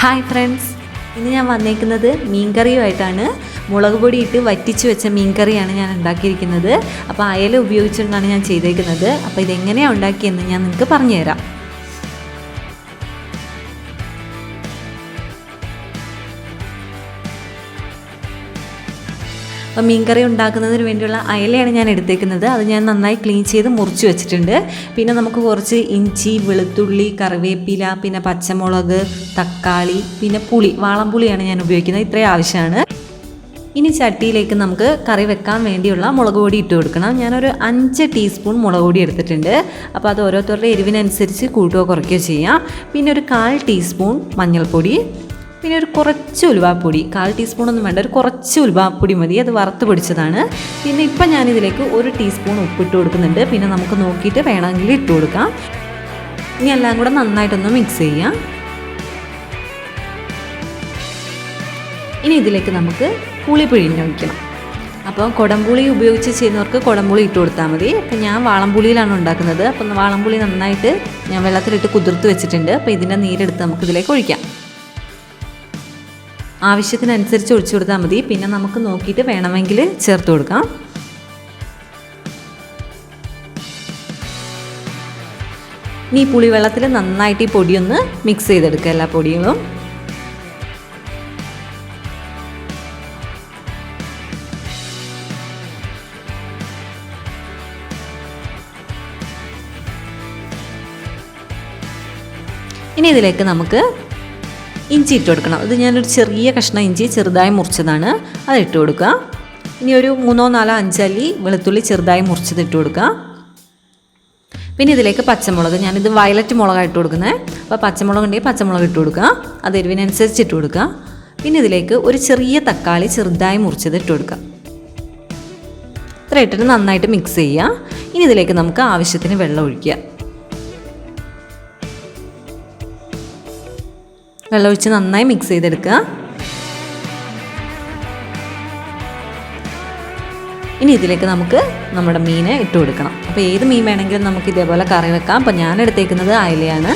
Hi friends, ഇന്ന് ഞാൻ വന്നേക്കുന്നത് മീൻകറിയുമായിട്ടാണ്. മുളക് പൊടി ഇട്ട് വറ്റിച്ച് വെച്ച മീൻകറിയാണ് ഞാൻ ഉണ്ടാക്കിയിരിക്കുന്നത്. അപ്പോൾ അയല ഉപയോഗിച്ചുകൊണ്ടാണ് ഞാൻ ചെയ്തേക്കുന്നത്. അപ്പോൾ ഇതെങ്ങനെയാണ് ഉണ്ടാക്കിയെന്ന് ഞാൻ നിങ്ങൾക്ക് പറഞ്ഞുതരാം. അപ്പോൾ മീൻകറി ഉണ്ടാക്കുന്നതിന് വേണ്ടിയുള്ള അയലയാണ് ഞാൻ എടുത്തേക്കുന്നത്. അത് ഞാൻ നന്നായി ക്ലീൻ ചെയ്ത് മുറിച്ച് വെച്ചിട്ടുണ്ട്. പിന്നെ നമുക്ക് കുറച്ച് ഇഞ്ചി, വെളുത്തുള്ളി, കറിവേപ്പില, പിന്നെ പച്ചമുളക്, തക്കാളി, പിന്നെ പുളി, വാളംപുളിയാണ് ഞാൻ ഉപയോഗിക്കുന്നത്. ഇത്രയും ആവശ്യമാണ്. ഇനി ചട്ടിയിലേക്ക് നമുക്ക് കറി വെക്കാൻ വേണ്ടിയുള്ള മുളക് പൊടി ഇട്ട് കൊടുക്കണം. ഞാനൊരു 5 ടീസ്പൂൺ മുളക് പൊടി എടുത്തിട്ടുണ്ട്. അപ്പോൾ അത് ഓരോരുത്തരുടെ എരിവിനനുസരിച്ച് കൂട്ടുകയോ കുറയ്ക്കുകയോ ചെയ്യാം. പിന്നെ ഒരു 1/4 ടീസ്പൂൺ മഞ്ഞൾപ്പൊടി, പിന്നെ ഒരു കുറച്ച് ഉലുവാപ്പൊടി, 1/4 ടീസ്പൂണൊന്നും വേണ്ട, ഒരു കുറച്ച് ഉലുവാപ്പൊടി മതി, അത് വറുത്ത് പൊടിച്ചതാണ്. പിന്നെ ഇപ്പം ഞാനിതിലേക്ക് 1 ടീസ്പൂൺ ഉപ്പിട്ട് കൊടുക്കുന്നുണ്ട്. പിന്നെ നമുക്ക് നോക്കിയിട്ട് വേണമെങ്കിൽ ഇട്ട് കൊടുക്കാം. ഇനി എല്ലാം കൂടെ നന്നായിട്ടൊന്ന് മിക്സ് ചെയ്യാം. ഇനി ഇതിലേക്ക് നമുക്ക് പുളി പിഴിഞ്ഞ് വയ്ക്കണം. അപ്പോൾ കുടംപുളി ഉപയോഗിച്ച് ചെയ്യുന്നവർക്ക് കുടംപുളി ഇട്ട് കൊടുത്താൽ മതി. അപ്പോൾ ഞാൻ വാളംപുളിയിലാണ് ഉണ്ടാക്കുന്നത്. അപ്പം വാളംപുളി നന്നായിട്ട് ഞാൻ വെള്ളത്തിലിട്ട് കുതിർത്ത് വെച്ചിട്ടുണ്ട്. അപ്പോൾ ഇതിൻ്റെ നീരെടുത്ത് നമുക്ക് ഇതിലേക്ക് ഒഴിക്കാം. ആവശ്യത്തിനനുസരിച്ച് ഒഴിച്ചു കൊടുത്താൽ മതി. പിന്നെ നമുക്ക് നോക്കിയിട്ട് വേണമെങ്കിൽ ചേർത്ത് കൊടുക്കാം. ഇനി പുളിവെള്ളത്തിൽ നന്നായിട്ട് ഈ പൊടിയൊന്ന് മിക്സ് ചെയ്തെടുക്കുക, എല്ലാ പൊടികളും. ഇനി ഇതിലേക്ക് നമുക്ക് ഇഞ്ചി ഇട്ട് കൊടുക്കണം. ഇത് ഞാനൊരു ചെറിയ കഷ്ണം ഇഞ്ചി ചെറുതായി മുറിച്ചതാണ്, അത് ഇട്ട് കൊടുക്കുക. ഇനി ഒരു 3, 4, 5 അല്ലി വെളുത്തുള്ളി ചെറുതായി മുറിച്ചത് ഇട്ട് കൊടുക്കുക. പിന്നെ ഇതിലേക്ക് പച്ചമുളക്, ഞാനിത് വയലറ്റ് മുളകാണ് ഇട്ട് കൊടുക്കുന്നത്. അപ്പോൾ പച്ചമുളക് ഉണ്ടെങ്കിൽ പച്ചമുളക് ഇട്ട് കൊടുക്കുക, അത് എരിവിനനുസരിച്ച് ഇട്ട് കൊടുക്കുക. പിന്നെ ഇതിലേക്ക് ഒരു ചെറിയ തക്കാളി ചെറുതായി മുറിച്ചത് ഇട്ട് കൊടുക്കുക. ഇത്ര ഇട്ടിട്ട് നന്നായിട്ട് മിക്സ് ചെയ്യുക. ഇനി ഇതിലേക്ക് നമുക്ക് ആവശ്യത്തിന് വെള്ളം ഒഴിക്കുക. വെള്ളമൊഴിച്ച് നന്നായി മിക്സ് ചെയ്തെടുക്കുക. ഇനി ഇതിലേക്ക് നമുക്ക് നമ്മുടെ മീനെ ഇട്ട് കൊടുക്കണം. അപ്പോൾ ഏത് മീൻ വേണമെങ്കിലും നമുക്ക് ഇതേപോലെ കറി വെക്കാം. അപ്പോൾ ഞാൻ എടുത്തേക്കുന്നത് അയലയാണ്.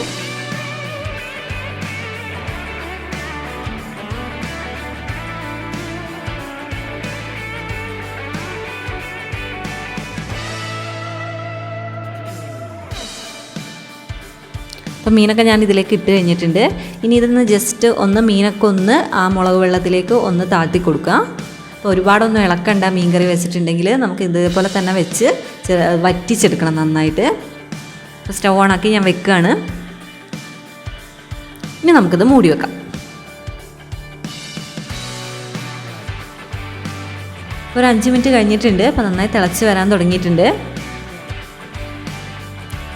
അപ്പോൾ മീനൊക്കെ ഞാൻ ഇതിലേക്ക് ഇട്ട് കഴിഞ്ഞിട്ടുണ്ട്. ഇനി ഇതൊന്ന് ജസ്റ്റ് ഒന്ന് മീനൊക്കെ ഒന്ന് ആ മുളക് വെള്ളത്തിലേക്ക് ഒന്ന് താഴ്ത്തി കൊടുക്കുക. അപ്പോൾ ഒരുപാടൊന്നും ഇളക്കണ്ട. മീൻ കറി വെച്ചിട്ടുണ്ടെങ്കിൽ നമുക്ക് ഇതേപോലെ തന്നെ വെച്ച് വറ്റിച്ചെടുക്കണം നന്നായിട്ട്. അപ്പോൾ സ്റ്റൗ ഓണാക്കി ഞാൻ വെക്കുകയാണ്. ഇനി നമുക്കിത് മൂടി വെക്കാം. ഒരു 5 മിനിറ്റ് കഴിഞ്ഞിട്ടുണ്ട്. അപ്പോൾ നന്നായി തിളച്ച് വരാൻ തുടങ്ങിയിട്ടുണ്ട്.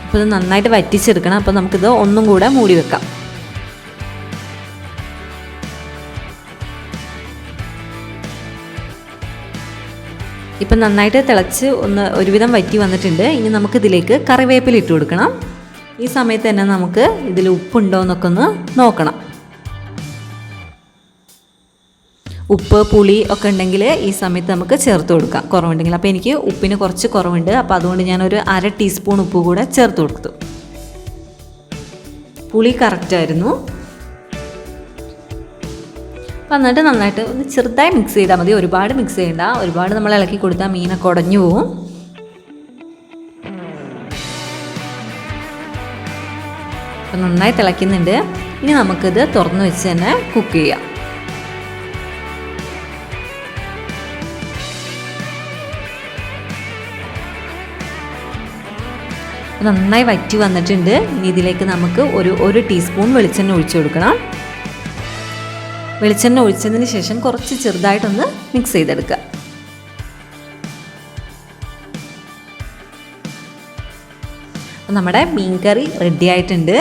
അപ്പോൾ ഇത് നന്നായിട്ട് വറ്റിച്ചെടുക്കണം. അപ്പോൾ നമുക്കിത് ഒന്നും കൂടെ മൂടി വെക്കാം. ഇപ്പം നന്നായിട്ട് തിളച്ച് ഒരുവിധം വറ്റി വന്നിട്ടുണ്ട്. ഇനി നമുക്കിതിലേക്ക് കറിവേപ്പില ഇട്ട് കൊടുക്കണം. ഈ സമയത്ത് തന്നെ നമുക്ക് ഇതിൽ ഉപ്പുണ്ടോ എന്നൊക്കെ ഒന്ന് നോക്കണം. ഉപ്പ്, പുളി ഒക്കെ ഉണ്ടെങ്കിൽ ഈ സമയത്ത് നമുക്ക് ചേർത്ത് കൊടുക്കാം, കുറവുണ്ടെങ്കിൽ. അപ്പോൾ എനിക്ക് ഉപ്പിന് കുറച്ച് കുറവുണ്ട്. അപ്പോൾ അതുകൊണ്ട് ഞാനൊരു 1/2 ടീസ്പൂൺ ഉപ്പ് കൂടെ ചേർത്ത് കൊടുത്തു. പുളി കറക്റ്റായിരുന്നു. അപ്പം എന്നിട്ട് നന്നായിട്ട് ഒന്ന് ചെറുതായി മിക്സ് ചെയ്താൽ മതി. ഒരുപാട് മിക്സ് ചെയ്യണ്ട. ഒരുപാട് നമ്മൾ ഇളക്കി കൊടുത്താൽ മീനൊക്കെ ഉടഞ്ഞു പോവും. അപ്പം നന്നായി തിളയ്ക്കുന്നുണ്ട്. ഇനി നമുക്കിത് തുറന്ന് വെച്ച് തന്നെ കുക്ക് ചെയ്യാം. നന്നായി വറ്റി വന്നിട്ടുണ്ട്. ഇനി ഇതിലേക്ക് നമുക്ക് ഒരു ടീസ്പൂൺ വെളിച്ചെണ്ണ ഒഴിച്ചു കൊടുക്കണം. വെളിച്ചെണ്ണ ഒഴിച്ചതിന് ശേഷം കുറച്ച് ചെറുതായിട്ടൊന്ന് മിക്സ് ചെയ്തെടുക്കുക. അപ്പോൾ നമ്മുടെ മീൻ കറി റെഡി ആയിട്ടുണ്ട്.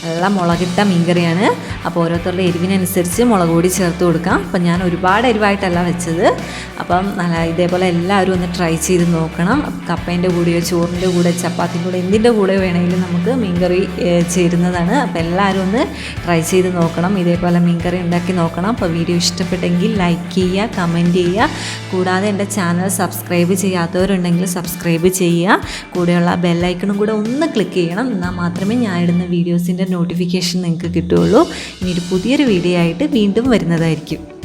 നല്ല മുളകിട്ട മീൻകറിയാണ്. അപ്പോൾ ഓരോരുത്തരുടെ എരിവിനനുസരിച്ച് മുളക് പൊടി ചേർത്ത് കൊടുക്കാം. അപ്പം ഞാൻ ഒരുപാട് എരിവായിട്ടല്ല വെച്ചത്. അപ്പം ഇതേപോലെ എല്ലാവരും ഒന്ന് ട്രൈ ചെയ്ത് നോക്കണം. കപ്പേൻ്റെ കൂടെയോ ചോറിൻ്റെ കൂടെ ചപ്പാത്തിൻ്റെ കൂടെ എന്തിൻ്റെ കൂടെ വേണമെങ്കിലും നമുക്ക് മീൻകറി ചേരുന്നതാണ്. അപ്പോൾ എല്ലാവരും ഒന്ന് ട്രൈ ചെയ്ത് നോക്കണം. ഇതേപോലെ മീൻകറി ഉണ്ടാക്കി നോക്കണം. അപ്പോൾ വീഡിയോ ഇഷ്ടപ്പെട്ടെങ്കിൽ ലൈക്ക് ചെയ്യുക, കമൻറ്റ് ചെയ്യുക. കൂടാതെ എൻ്റെ ചാനൽ സബ്സ്ക്രൈബ് ചെയ്യാത്തവരുണ്ടെങ്കിൽ സബ്സ്ക്രൈബ് ചെയ്യുക. കൂടെയുള്ള ബെല്ലൈക്കണും കൂടെ ഒന്ന് ക്ലിക്ക് ചെയ്യണം. എന്നാൽ മാത്രമേ ഞാൻ ഇടുന്ന വീഡിയോസിൻ്റെ നോട്ടിഫിക്കേഷൻ നിങ്ങൾക്ക് കിട്ടുകയുള്ളൂ. ഇനി ഒരു പുതിയൊരു വീഡിയോ ആയിട്ട് വീണ്ടും വരുന്നതായിരിക്കും.